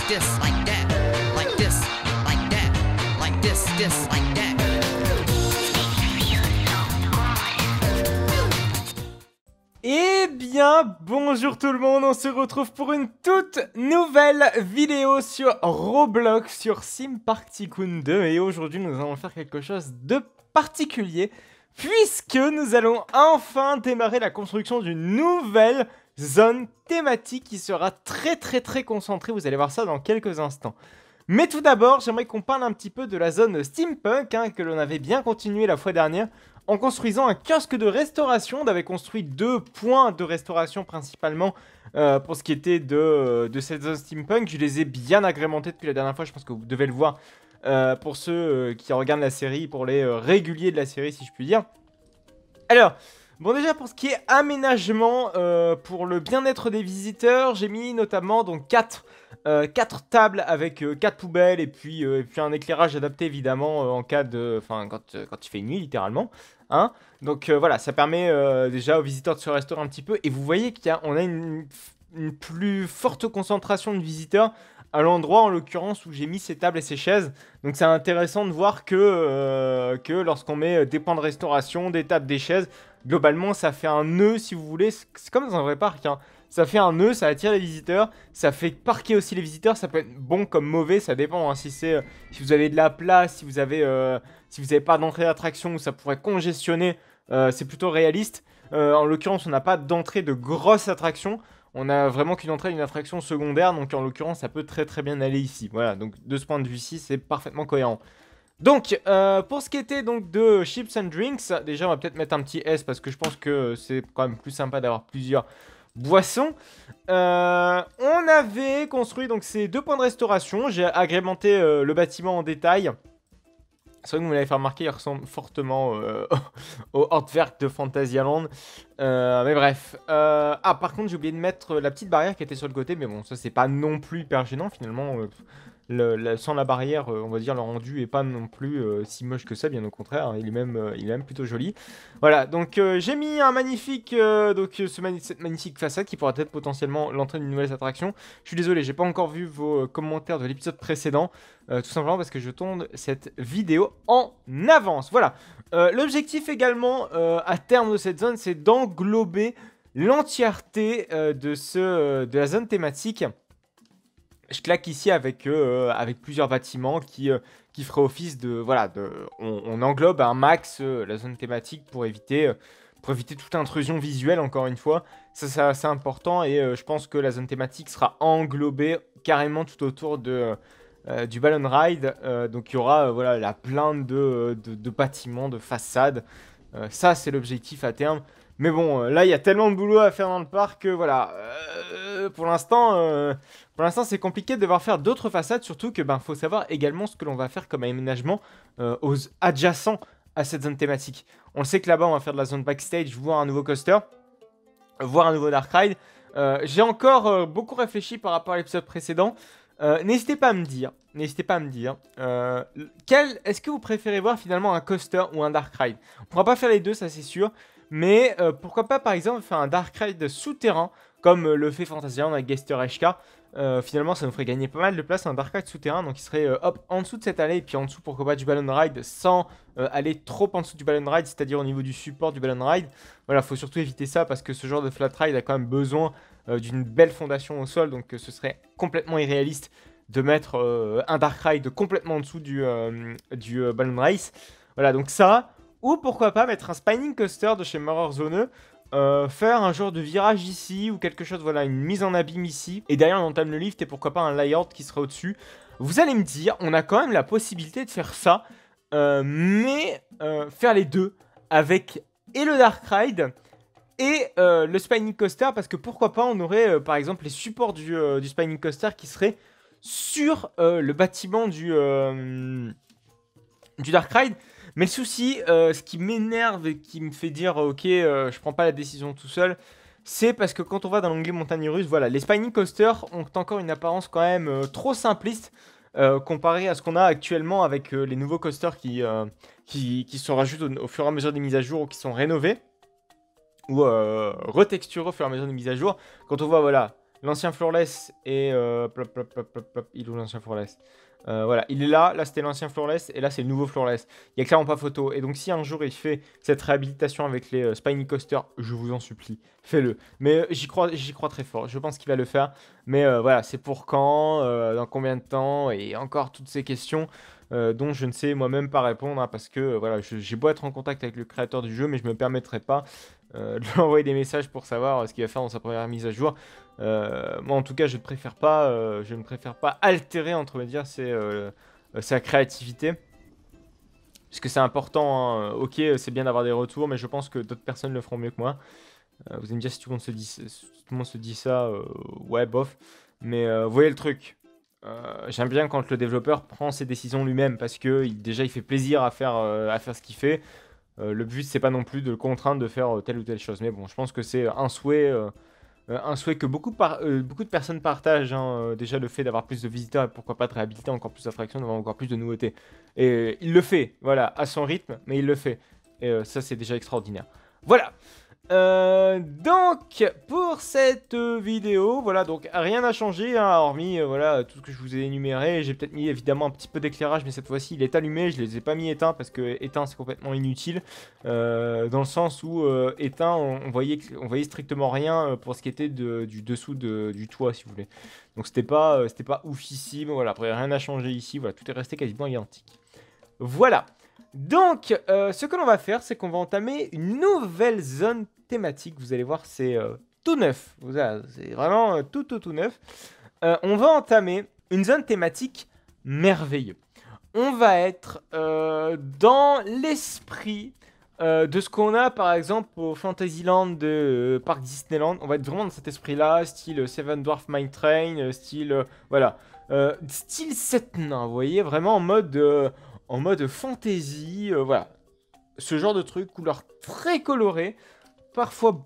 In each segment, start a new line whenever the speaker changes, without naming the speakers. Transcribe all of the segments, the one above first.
this, like that, like this, like that, like this, like that.
Eh bien, bonjour tout le monde, on se retrouve pour une toute nouvelle vidéo sur Roblox, sur Sim Park Tycoon 2. Et aujourd'hui, nous allons faire quelque chose de particulier, puisque nous allons enfin démarrer la construction d'une nouvelle zone thématique qui sera très concentrée. Vous allez voir ça dans quelques instants. Mais tout d'abord, j'aimerais qu'on parle un petit peu de la zone steampunk, que l'on avait bien continué la fois dernière, en construisant un kiosque de restauration. On avait construit 2 points de restauration principalement pour ce qui était de cette zone steampunk. Je les ai bien agrémentés depuis la dernière fois, je pense que vous devez le voir pour ceux qui regardent la série, pour les réguliers de la série si je puis dire. Alors, bon déjà pour ce qui est aménagement, pour le bien-être des visiteurs, j'ai mis notamment donc 4 tables avec 4 poubelles et puis un éclairage adapté évidemment en cas de... Enfin quand il fait nuit littéralement. Hein, donc voilà, ça permet déjà aux visiteurs de se restaurer un petit peu. Et vous voyez qu'on a une plus forte concentration de visiteurs à l'endroit en l'occurrence où j'ai mis ces tables et ces chaises. Donc c'est intéressant de voir que lorsqu'on met des points de restauration, des tables, des chaises, globalement ça fait un nœud si vous voulez. C'est comme dans un vrai parc, hein. Ça fait un nœud, ça attire les visiteurs, ça fait parquer aussi les visiteurs, ça peut être bon comme mauvais, ça dépend, hein, si vous avez de la place, si vous avez pas d'entrée d'attraction, ça pourrait congestionner, c'est plutôt réaliste. En l'occurrence, on n'a pas d'entrée de grosse attraction, on a vraiment qu'une entrée d'une attraction secondaire, donc en l'occurrence, ça peut très bien aller ici. Voilà, donc de ce point de vue-ci, c'est parfaitement cohérent. Donc, pour ce qui était donc de Chips and Drinks, déjà on va peut-être mettre un petit S parce que je pense que c'est quand même plus sympa d'avoir plusieurs boissons. On avait construit donc ces 2 points de restauration. J'ai agrémenté le bâtiment en détail. C'est vrai que vous m'avez fait remarquer, il ressemble fortement au Hortwerk de Phantasialand. Mais bref. Par contre, j'ai oublié de mettre la petite barrière qui était sur le côté. Mais bon, ça, c'est pas non plus hyper gênant finalement. Sans la barrière, on va dire, le rendu est pas non plus si moche que ça, bien au contraire, hein, il est même plutôt joli. Voilà, donc j'ai mis un magnifique, cette magnifique façade qui pourra être potentiellement l'entrée d'une nouvelle attraction. Je suis désolé, j'ai pas encore vu vos commentaires de l'épisode précédent, tout simplement parce que je tourne cette vidéo en avance. Voilà, l'objectif également à terme de cette zone, c'est d'englober l'entièreté de la zone thématique. Je claque ici avec plusieurs bâtiments qui feraient office de... Voilà, on englobe un max la zone thématique pour éviter toute intrusion visuelle, encore une fois. Ça, c'est assez important et je pense que la zone thématique sera englobée carrément tout autour du Balloon Ride. Donc il y aura voilà, la plainte de bâtiments, de façades. Ça, c'est l'objectif à terme. Mais bon, là, il y a tellement de boulot à faire dans le parc que voilà, pour l'instant, c'est compliqué de devoir faire d'autres façades, surtout que faut savoir également ce que l'on va faire comme aménagement aux adjacents à cette zone thématique. On le sait que là-bas, on va faire de la zone backstage, voir un nouveau coaster, voir un nouveau Dark Ride. J'ai encore beaucoup réfléchi par rapport à l'épisode précédent. N'hésitez pas à me dire, est-ce que vous préférez voir finalement un coaster ou un Dark Ride? On ne pourra pas faire les deux, ça c'est sûr. Mais pourquoi pas par exemple faire un Dark Ride souterrain comme le fait Phantasialand avec Geister HK. Finalement ça nous ferait gagner pas mal de place, un Dark Ride souterrain. Donc il serait hop en dessous de cette allée et puis en dessous pourquoi pas du Balloon Ride sans aller trop en dessous du Balloon Ride, c'est à dire au niveau du support du Balloon Ride. Voilà, faut surtout éviter ça parce que ce genre de flat ride a quand même besoin d'une belle fondation au sol. Donc ce serait complètement irréaliste de mettre un Dark Ride complètement en dessous du Balloon Race. Voilà, donc ça... Ou pourquoi pas mettre un spinning coaster de chez Mirror Zone, faire un genre de virage ici ou quelque chose, voilà, une mise en abîme ici. Et derrière on entame le lift et pourquoi pas un layout qui sera au-dessus. Vous allez me dire, on a quand même la possibilité de faire ça, mais faire les deux avec et le Dark Ride et le spinning coaster, parce que pourquoi pas on aurait par exemple les supports du spinning coaster qui seraient sur le bâtiment du Dark Ride. Mais le souci, ce qui m'énerve et qui me fait dire ok, je prends pas la décision tout seul, c'est parce que quand on va dans l'onglet montagne russe, voilà, les spinning coasters ont encore une apparence quand même trop simpliste comparé à ce qu'on a actuellement avec les nouveaux coasters qui se rajoutent au fur et à mesure des mises à jour ou qui sont rénovés ou retexturés au fur et à mesure des mises à jour. Quand on voit voilà l'ancien floorless et il est où l'ancien floorless? Voilà, il est là, là c'était l'ancien floorless et là c'est le nouveau floorless. Il n'y a clairement pas photo. Et donc si un jour il fait cette réhabilitation avec les Spiny Coaster, je vous en supplie, fais-le. Mais j'y crois très fort, je pense qu'il va le faire. Mais voilà, c'est pour quand, dans combien de temps et encore toutes ces questions dont je ne sais moi-même pas répondre, hein, parce que voilà, j'ai beau être en contact avec le créateur du jeu, mais je me permettrai pas de lui envoyer des messages pour savoir ce qu'il va faire dans sa première mise à jour. Moi, en tout cas, je ne préfère pas altérer, entre me dire, sa créativité. Parce que c'est important, hein. Ok, c'est bien d'avoir des retours, mais je pense que d'autres personnes le feront mieux que moi. Vous allez me dire si tout le monde se dit, si tout le monde se dit ça, ouais, bof. Mais vous voyez le truc. J'aime bien quand le développeur prend ses décisions lui-même, parce que déjà, il fait plaisir à faire ce qu'il fait. Le but, c'est pas non plus de le contraindre de faire telle ou telle chose. Mais bon, je pense que c'est un souhait que beaucoup de personnes partagent, hein, déjà le fait d'avoir plus de visiteurs et pourquoi pas de réhabiliter encore plus d'attractions, d'avoir encore plus de nouveautés. Et il le fait, voilà, à son rythme, mais il le fait. Et ça, c'est déjà extraordinaire. Voilà. Donc pour cette vidéo, voilà, donc rien n'a changé, hein, hormis voilà, tout ce que je vous ai énuméré. J'ai peut-être mis évidemment un petit peu d'éclairage, mais cette fois-ci il est allumé, je les ai pas mis éteints parce que éteint c'est complètement inutile, dans le sens où éteint on voyait strictement rien pour ce qui était du dessous du toit, si vous voulez. Donc c'était pas oufissime, voilà. Après rien n'a changé ici, voilà, tout est resté quasiment identique. Voilà. Donc, ce que l'on va faire, c'est qu'on va entamer une nouvelle zone thématique. Vous allez voir, c'est tout neuf. C'est vraiment tout neuf. On va entamer une zone thématique merveilleux. On va être dans l'esprit de ce qu'on a, par exemple, au Fantasyland de Parc Disneyland. On va être vraiment dans cet esprit-là, style Seven Dwarf Mine Train, style, voilà, style 7 nains, vous voyez, vraiment en mode fantasy, voilà. Ce genre de truc, couleur très colorée, parfois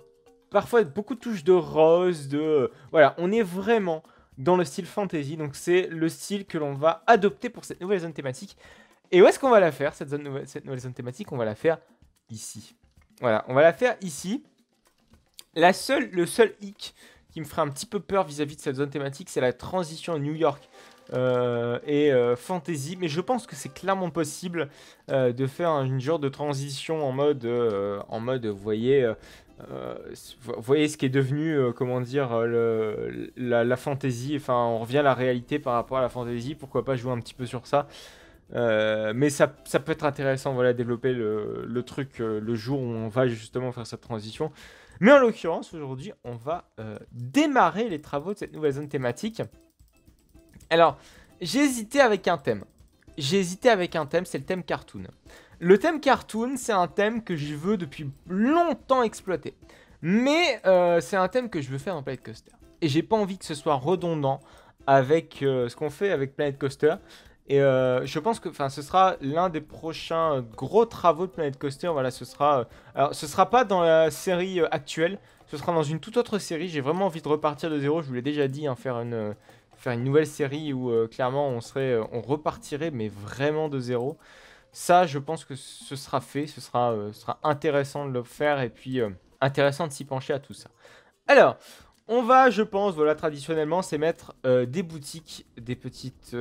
beaucoup de touches de rose, voilà, on est vraiment dans le style fantasy, donc c'est le style que l'on va adopter pour cette nouvelle zone thématique. Et où est-ce qu'on va la faire, cette nouvelle zone thématique? On va la faire ici. Voilà, on va la faire ici. Le seul hic qui me ferait un petit peu peur vis-à-vis de cette zone thématique, c'est la transition New York et fantasy, mais je pense que c'est clairement possible de faire une genre de transition en mode, vous voyez ce qui est devenu, comment dire, la fantasy, enfin on revient à la réalité par rapport à la fantasy, pourquoi pas jouer un petit peu sur ça. Mais ça peut être intéressant, voilà, développer le truc le jour où on va justement faire cette transition. Mais en l'occurrence, aujourd'hui, on va démarrer les travaux de cette nouvelle zone thématique. Alors, j'ai hésité avec un thème. C'est le thème cartoon. Le thème cartoon, c'est un thème que je veux depuis longtemps exploiter. Mais c'est un thème que je veux faire dans Planet Coaster. Et j'ai pas envie que ce soit redondant avec ce qu'on fait avec Planet Coaster. Et je pense que ce sera l'un des prochains gros travaux de Planet Coaster. Voilà, alors, ce sera pas dans la série actuelle. Ce sera dans une toute autre série. J'ai vraiment envie de repartir de zéro. Je vous l'ai déjà dit, hein, faire une nouvelle série où clairement on repartirait, mais vraiment de zéro. Ça, je pense que ce sera fait. Ce sera intéressant de le faire et puis intéressant de s'y pencher à tout ça. Alors, on va, je pense, voilà, traditionnellement, c'est mettre des boutiques, des petites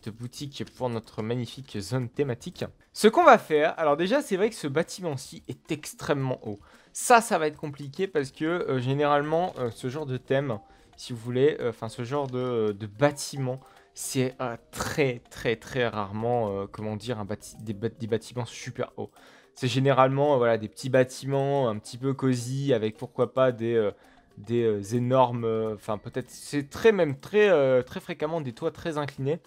boutiques pour notre magnifique zone thématique. Ce qu'on va faire, alors déjà, c'est vrai que ce bâtiment-ci est extrêmement haut. Ça va être compliqué parce que généralement, ce genre de thème, si vous voulez, ce genre de bâtiment, c'est très rarement, comment dire, des bâtiments super hauts. C'est généralement, voilà, des petits bâtiments un petit peu cosy avec pourquoi pas des énormes, peut-être, c'est très fréquemment des toits très inclinés.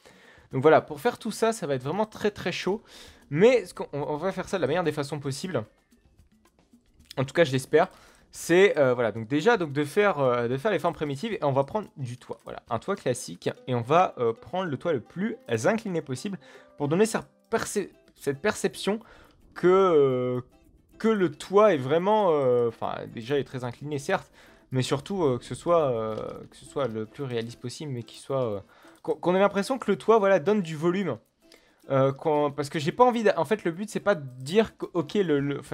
Donc voilà, pour faire tout ça, ça va être vraiment très chaud. Mais on va faire ça de la meilleure des façons possibles. En tout cas, je l'espère. C'est voilà, donc déjà de faire les formes primitives et on va prendre du toit. Voilà, un toit classique et on va prendre le toit le plus incliné possible pour donner cette perception que le toit est vraiment, déjà est très incliné certes, mais surtout que ce soit le plus réaliste possible, mais qu'on ait l'impression que le toit, voilà, donne du volume. Parce que j'ai pas envie en fait, le but c'est pas de dire que, ok,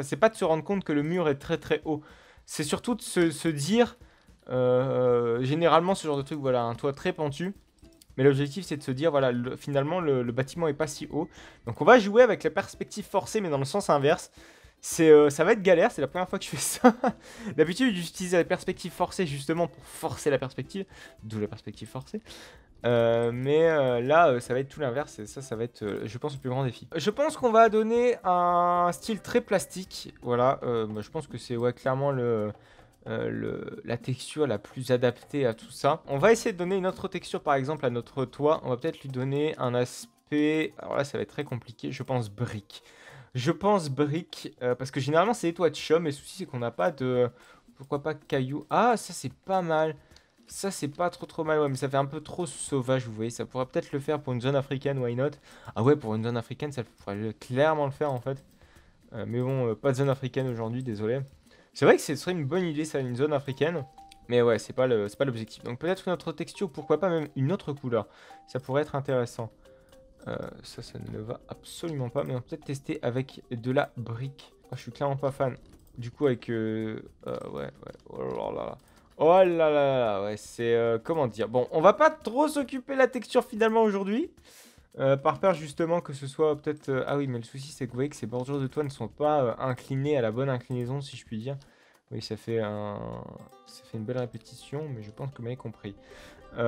c'est pas de se rendre compte que le mur est très haut. C'est surtout de se dire Généralement, ce genre de truc, voilà, un toit très pentu. Mais l'objectif, c'est de se dire, voilà, finalement, le bâtiment est pas si haut. Donc, on va jouer avec la perspective forcée, mais dans le sens inverse. Ça va être galère, c'est la première fois que je fais ça. D'habitude, j'utilise la perspective forcée justement pour forcer la perspective. D'où la perspective forcée. Là, ça va être tout l'inverse. Et ça va être, je pense, le plus grand défi. Je pense qu'on va donner un style très plastique. Voilà, je pense que c'est ouais, clairement la texture la plus adaptée à tout ça. On va essayer de donner une autre texture, par exemple, à notre toit. On va peut-être lui donner un aspect... Alors là, ça va être très compliqué. Je pense brique. Parce que généralement, c'est des toits de chaume. Mais le souci, c'est qu'on n'a pas de... Pourquoi pas cailloux? Ah, ça, c'est pas mal. Ça, c'est pas trop mal. Ouais, mais ça fait un peu trop sauvage, vous voyez. Ça pourrait peut-être le faire pour une zone africaine, why not? Ah ouais, pour une zone africaine, ça pourrait clairement le faire, en fait. Mais bon, pas de zone africaine aujourd'hui, désolé. C'est vrai que ce serait une bonne idée, ça, une zone africaine. Mais ouais, c'est pas l'objectif. Donc peut-être une autre texture, pourquoi pas même une autre couleur. Ça pourrait être intéressant. Ça ne va absolument pas. Mais on peut peut-être tester avec de la brique. Oh, je suis clairement pas fan. Du coup, avec... ouais. Oh là là. Oh là là là. Ouais, c'est... comment dire? Bon, on va pas trop s'occuper de la texture finalement aujourd'hui. Par peur justement que ce soit peut-être... Ah oui, mais le souci c'est que vous voyez que ces bordures de toit ne sont pas inclinées à la bonne inclinaison, si je puis dire. Oui, ça fait une belle répétition, mais je pense que vous m'avez compris.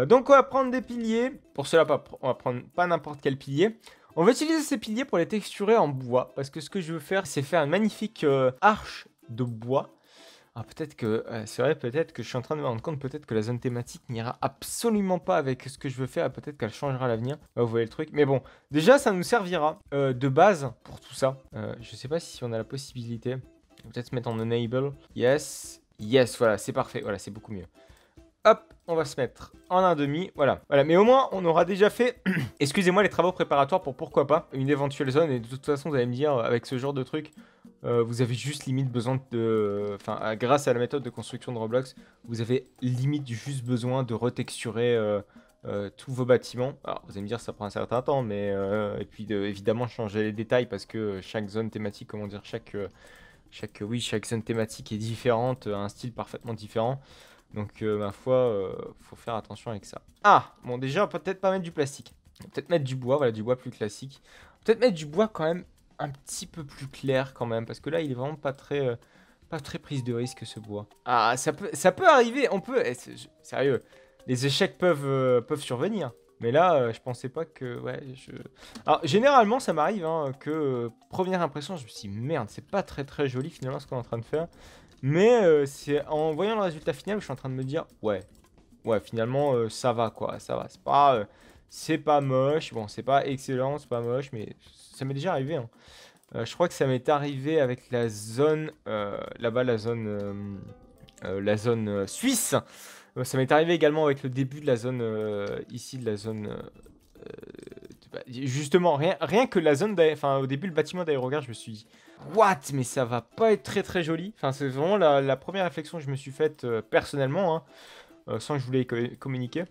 Donc on va prendre des piliers. Pour cela, on va prendre pas n'importe quel pilier. On va utiliser ces piliers pour les texturer en bois. Parce que ce que je veux faire, c'est faire une magnifique arche de bois. Alors peut-être que, c'est vrai, peut-être que je suis en train de me rendre compte, peut-être que la zone thématique n'ira absolument pas avec ce que je veux faire, peut-être qu'elle changera à l'avenir. Vous voyez le truc. Mais bon, déjà ça nous servira de base pour tout ça. Je sais pas si on a la possibilité. Peut-être se mettre en enable. Yes, voilà, c'est parfait. Voilà, c'est beaucoup mieux. Hop, on va se mettre en 1,5. Voilà, mais au moins on aura déjà fait, excusez-moi, les travaux préparatoires pour pourquoi pas une éventuelle zone. Et de toute façon, vous allez me dire, avec ce genre de truc, vous avez juste limite besoin de... Enfin, grâce à la méthode de construction de Roblox, vous avez limite juste besoin de retexturer tous vos bâtiments. Alors, vous allez me dire, ça prend un certain temps, mais... et puis, évidemment, changer les détails, parce que chaque zone thématique, comment dire, chaque zone thématique est différente, a un style parfaitement différent. Donc, ma foi, faut faire attention avec ça. Ah, bon, déjà, on peut peut-être pas mettre du plastique. On va peut-être mettre du bois, voilà, du bois plus classique. Peut-être mettre du bois quand même un petit peu plus clair quand même, parce que là, il est vraiment pas très prise de risque, ce bois. Ah, ça peut arriver, on peut... sérieux, les échecs peuvent survenir. Mais là, je pensais pas que... Ouais, Alors, généralement, ça m'arrive hein, que, première impression, je me suis dit, merde, c'est pas très joli finalement ce qu'on est en train de faire. Mais c'est en voyant le résultat final, je suis en train de me dire, ouais, finalement, ça va, quoi, ça va. C'est pas moche, bon, c'est pas excellent, c'est pas moche, mais ça m'est déjà arrivé, hein. Je crois que ça m'est arrivé avec la zone, là-bas, la zone suisse. Ça m'est arrivé également avec le début de la zone, ici, de la zone... justement, rien que la zone, enfin, au début, le bâtiment d'aérogare, je me suis dit, what? Mais ça va pas être très joli. Enfin, c'est vraiment la première réflexion que je me suis faite personnellement, hein, sans que je voulais communiquer.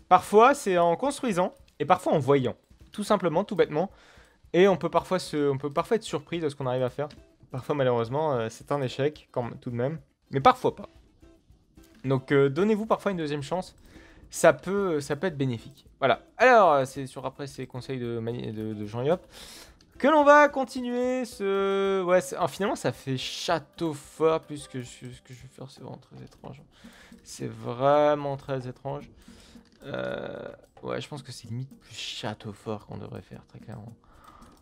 Parfois, c'est en construisant, et parfois en voyant. Tout simplement, tout bêtement. Et on peut parfois être surpris de ce qu'on arrive à faire. Parfois, malheureusement, c'est un échec, tout de même. Mais parfois pas. Donc, donnez-vous parfois une deuxième chance. Ça peut être bénéfique. Voilà. Alors, c'est sur après ces conseils de Jean-Yop que l'on va continuer ce... Ouais, finalement, ça fait château fort plus que ce que je vais faire. C'est vraiment très étrange. C'est vraiment très étrange. Ouais, je pense que c'est limite plus château fort qu'on devrait faire, très clairement.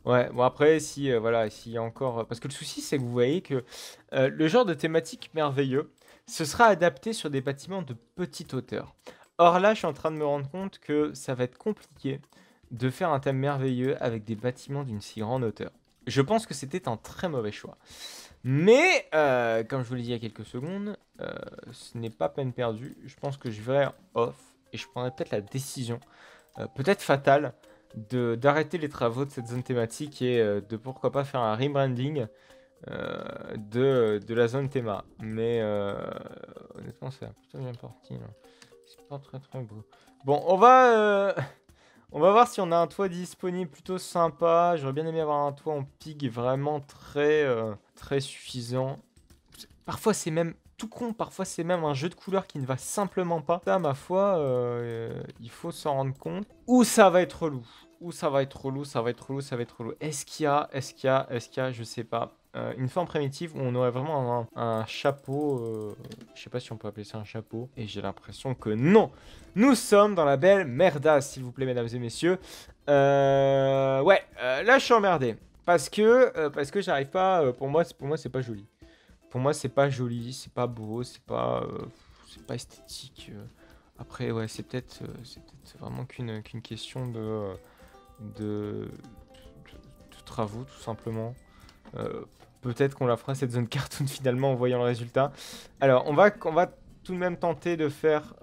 Ouais, bon après, voilà, s'il y a encore... Parce que le souci, c'est que vous voyez que le genre de thématique merveilleux, ce sera adapté sur des bâtiments de petite hauteur. Or là, je suis en train de me rendre compte que ça va être compliqué de faire un thème merveilleux avec des bâtiments d'une si grande hauteur. Je pense que c'était un très mauvais choix. Mais, comme je vous l'ai dit il y a quelques secondes, ce n'est pas peine perdue. Je pense que je verrai off et je prendrai peut-être la décision, peut-être fatale, d'arrêter les travaux de cette zone thématique et de pourquoi pas faire un rebranding de la zone théma. Mais honnêtement, c'est plutôt bien parti. C'est pas très beau. Bon, on va voir si on a un toit disponible plutôt sympa. J'aurais bien aimé avoir un toit en pig vraiment très suffisant. Parfois, c'est même tout con. Parfois, c'est même un jeu de couleurs qui ne va simplement pas. Ça, ma foi, il faut s'en rendre compte. Ou ça va être relou. Ou ça va être relou, ça va être relou, ça va être relou. Est-ce qu'il y a, je sais pas. Une forme primitive où on aurait vraiment un chapeau. Je sais pas si on peut appeler ça un chapeau. Et j'ai l'impression que non. Nous sommes dans la belle merdasse, s'il vous plaît, mesdames et messieurs. Ouais, là, je suis emmerdé. Parce que j'arrive pas. Pour moi, c'est pas joli. Pour moi, c'est pas joli, c'est pas beau, c'est pas esthétique. Après, ouais, c'est peut-être vraiment qu'une question de travaux, tout simplement. Peut-être qu'on la fera cette zone cartoon finalement en voyant le résultat. Alors, on va tout de même tenter de faire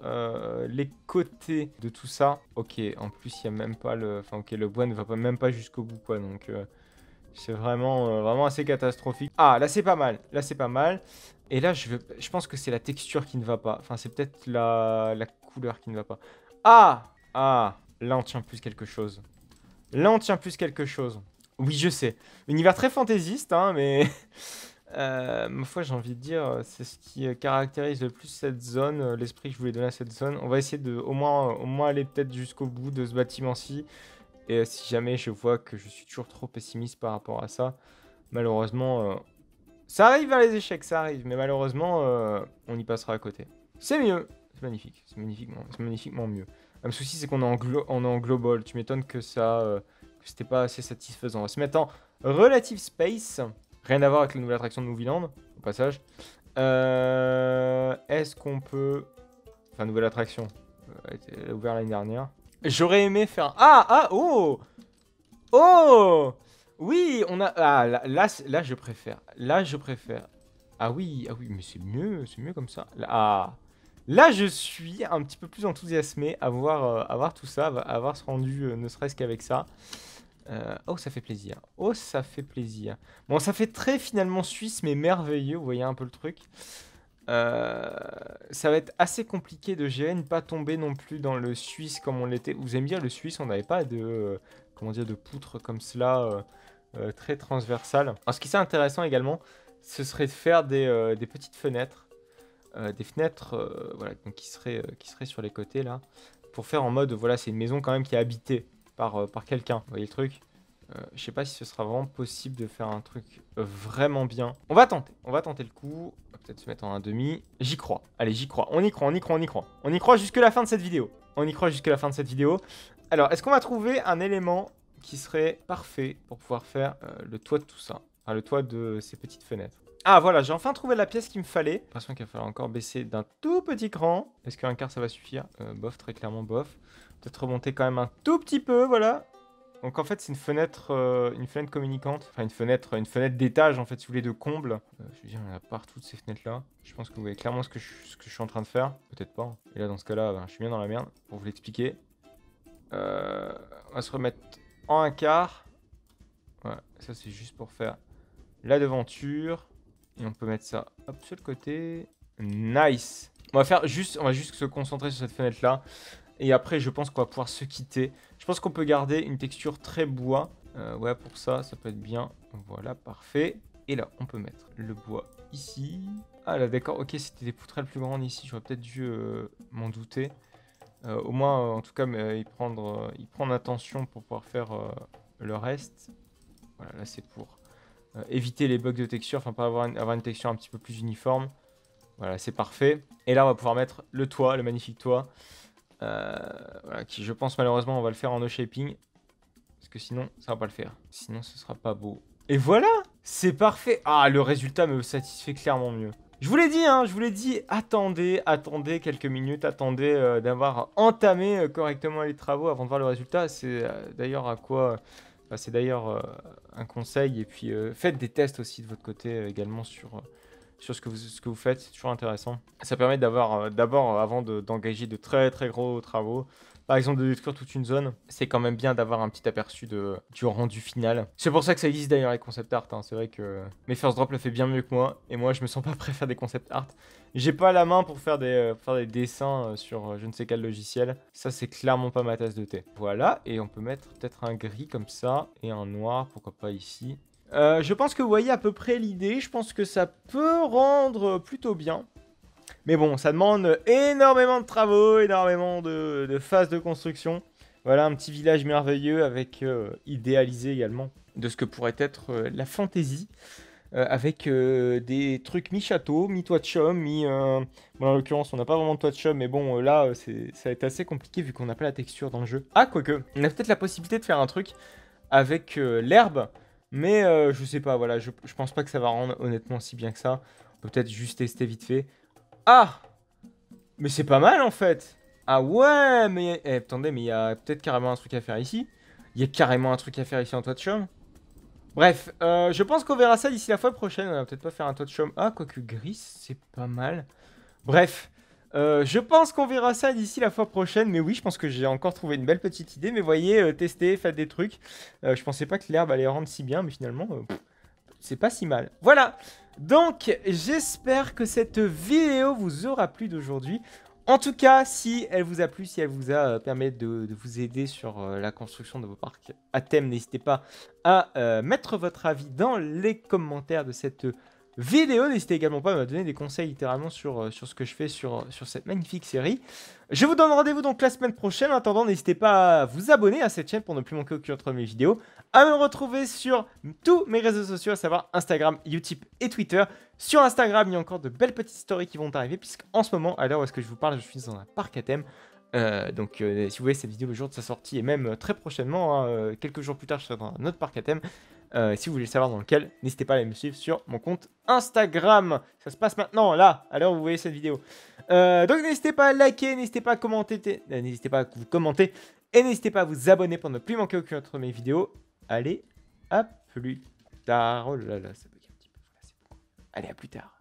les côtés de tout ça. Ok, en plus, il n'y a même pas le... Enfin, ok, le bois ne va même pas jusqu'au bout, quoi, donc... c'est vraiment assez catastrophique. Ah, là, c'est pas mal. Là, c'est pas mal. Et là, je pense que c'est la texture qui ne va pas. Enfin, c'est peut-être la couleur qui ne va pas. Ah! Ah! Là, on tient plus quelque chose. Là, on tient plus quelque chose. Oui, je sais. Univers très fantaisiste, hein, mais... ma foi, j'ai envie de dire, c'est ce qui caractérise le plus cette zone, l'esprit que je voulais donner à cette zone. On va essayer de au moins aller peut-être jusqu'au bout de ce bâtiment-ci. Et si jamais je vois que je suis toujours trop pessimiste par rapport à ça, malheureusement, ça arrive vers les échecs, ça arrive, mais malheureusement, on y passera à côté. C'est mieux, c'est magnifique, c'est magnifiquement mieux. Le souci, c'est qu'on est en global. Tu m'étonnes que ça, que c'était pas assez satisfaisant. On va se mettre en relative space. Rien à voir avec la nouvelle attraction de Movieland, au passage. Est-ce qu'on peut... Enfin, nouvelle attraction. Elle a ouvert l'année dernière. J'aurais aimé faire... Oh! Oh! Oui, on a... Ah, là, je préfère. Là, je préfère. Ah oui, mais c'est mieux comme ça. Là, je suis un petit peu plus enthousiasmé à voir tout ça, à voir ce rendu, ne serait-ce qu'avec ça. Oh, ça fait plaisir. Oh, ça fait plaisir. Bon, ça fait très finalement suisse, mais merveilleux. Vous voyez un peu le truc. Ça va être assez compliqué de gérer, ne pas tomber non plus dans le suisse comme on l'était. Vous aimez bien le suisse, on n'avait pas de, comment dire, de poutre comme cela, très transversale. Alors, ce qui serait intéressant également, ce serait de faire des petites fenêtres. Des fenêtres voilà, donc qui seraient sur les côtés là. Pour faire en mode, voilà, c'est une maison quand même qui est habitée par quelqu'un. Vous voyez le truc? Je sais pas si ce sera vraiment possible de faire un truc vraiment bien. On va tenter le coup. On va peut-être se mettre en 1,5. J'y crois. Allez, j'y crois. On y croit. On y croit jusqu'à la fin de cette vidéo. Alors, est-ce qu'on va trouver un élément qui serait parfait pour pouvoir faire le toit de tout ça? Enfin, le toit de ces petites fenêtres. Ah, voilà, j'ai enfin trouvé la pièce qu'il me fallait. J'ai l'impression qu'il va falloir encore baisser d'un tout petit cran. Est-ce qu'un quart, ça va suffire? Bof, très clairement, bof. Peut-être remonter quand même un tout petit peu, voilà. Donc en fait c'est une fenêtre communicante, enfin une fenêtre d'étage en fait si vous voulez de comble. Je veux dire il y en a partout de ces fenêtres là. Je pense que vous voyez clairement ce que je suis en train de faire, peut-être pas. Et là dans ce cas là je suis bien dans la merde pour vous l'expliquer. On va se remettre en un quart. Voilà, ça c'est juste pour faire la devanture. Et on peut mettre ça hop sur le côté. Nice. On va juste se concentrer sur cette fenêtre là. Et après, je pense qu'on va pouvoir se quitter. Je pense qu'on peut garder une texture très bois. Ouais, pour ça, ça peut être bien. Voilà, parfait. Et là, on peut mettre le bois ici. Ah là, d'accord. Ok, c'était des poutrelles plus grandes ici. J'aurais peut-être dû m'en douter. Au moins, en tout cas, y prendre attention pour pouvoir faire le reste. Voilà, là, c'est pour éviter les bugs de texture. Enfin, pas avoir une texture un petit peu plus uniforme. Voilà, c'est parfait. Et là, on va pouvoir mettre le toit, le magnifique toit. Voilà, qui je pense malheureusement on va le faire en no shaping parce que sinon ça va pas le faire, sinon ce sera pas beau. Et voilà, c'est parfait. Ah, le résultat me satisfait clairement mieux. Je vous l'ai dit, hein, attendez quelques minutes, attendez d'avoir entamé correctement les travaux avant de voir le résultat. C'est d'ailleurs c'est d'ailleurs un conseil. Et puis faites des tests aussi de votre côté également sur ce que vous faites, c'est toujours intéressant. Ça permet d'avoir, d'abord, avant d'engager de très très gros travaux, par exemple de détruire toute une zone, c'est quand même bien d'avoir un petit aperçu du rendu final. C'est pour ça que ça existe d'ailleurs les concept art, hein. C'est vrai que mes First Drop le fait bien mieux que moi, et moi je me sens pas prêt à faire des concept art. J'ai pas la main pour faire des dessins sur je ne sais quel logiciel. Ça c'est clairement pas ma tasse de thé. Voilà, et on peut mettre peut-être un gris comme ça, et un noir, pourquoi pas ici. Je pense que vous voyez à peu près l'idée. Je pense que ça peut rendre plutôt bien. Mais bon, ça demande énormément de travaux, énormément de phases de construction. Voilà, un petit village merveilleux avec idéalisé également de ce que pourrait être la fantaisie. Avec des trucs mi-château, mi-toit de chaume, bon, en l'occurrence, on n'a pas vraiment de toit de chaume, mais bon, là, ça va être assez compliqué vu qu'on n'a pas la texture dans le jeu. Ah, quoique, on a peut-être la possibilité de faire un truc avec l'herbe, mais je sais pas, voilà, je pense pas que ça va rendre honnêtement si bien que ça. On peut peut-être juste tester vite fait. Ah! Mais c'est pas mal, en fait! Ah ouais, mais... attendez, mais il y a peut-être carrément un truc à faire ici. Il y a carrément un truc à faire ici en toit de chaume. Bref, je pense qu'on verra ça d'ici la fois prochaine. On va peut-être pas faire un toit de chaume. Ah, quoique gris, c'est pas mal. Bref, je pense qu'on verra ça d'ici la fois prochaine. Mais oui, je pense que j'ai encore trouvé une belle petite idée. Mais voyez, testez, faites des trucs. Je pensais pas que l'herbe allait rendre si bien, mais finalement, c'est pas si mal. Voilà, donc j'espère que cette vidéo vous aura plu d'aujourd'hui. En tout cas, si elle vous a plu, si elle vous a permis de vous aider sur la construction de vos parcs à thème, n'hésitez pas à mettre votre avis dans les commentaires de cette vidéo. N'hésitez également pas à me donner des conseils littéralement sur ce que je fais sur cette magnifique série. Je vous donne rendez-vous donc la semaine prochaine. En attendant, n'hésitez pas à vous abonner à cette chaîne pour ne plus manquer aucune autre de mes vidéos. À me retrouver sur tous mes réseaux sociaux, à savoir Instagram, YouTube et Twitter. Sur Instagram, il y a encore de belles petites stories qui vont arriver, puisqu'en ce moment, à l'heure où est-ce que je vous parle, je suis dans un parc à thème. Donc si vous voyez cette vidéo le jour de sa sortie, et même très prochainement, hein, quelques jours plus tard, je serai dans un autre parc à thème. Si vous voulez savoir dans lequel, n'hésitez pas à aller me suivre sur mon compte Instagram. Ça se passe maintenant, là, à l'heure où vous voyez cette vidéo. Donc n'hésitez pas à liker, n'hésitez pas à commenter, n'hésitez pas à vous commenter, et n'hésitez pas à vous abonner pour ne plus manquer aucune autre de mes vidéos. Allez, à plus tard. Oh là là, ça bug un petit peu. Voilà, c'est bon. Allez, à plus tard.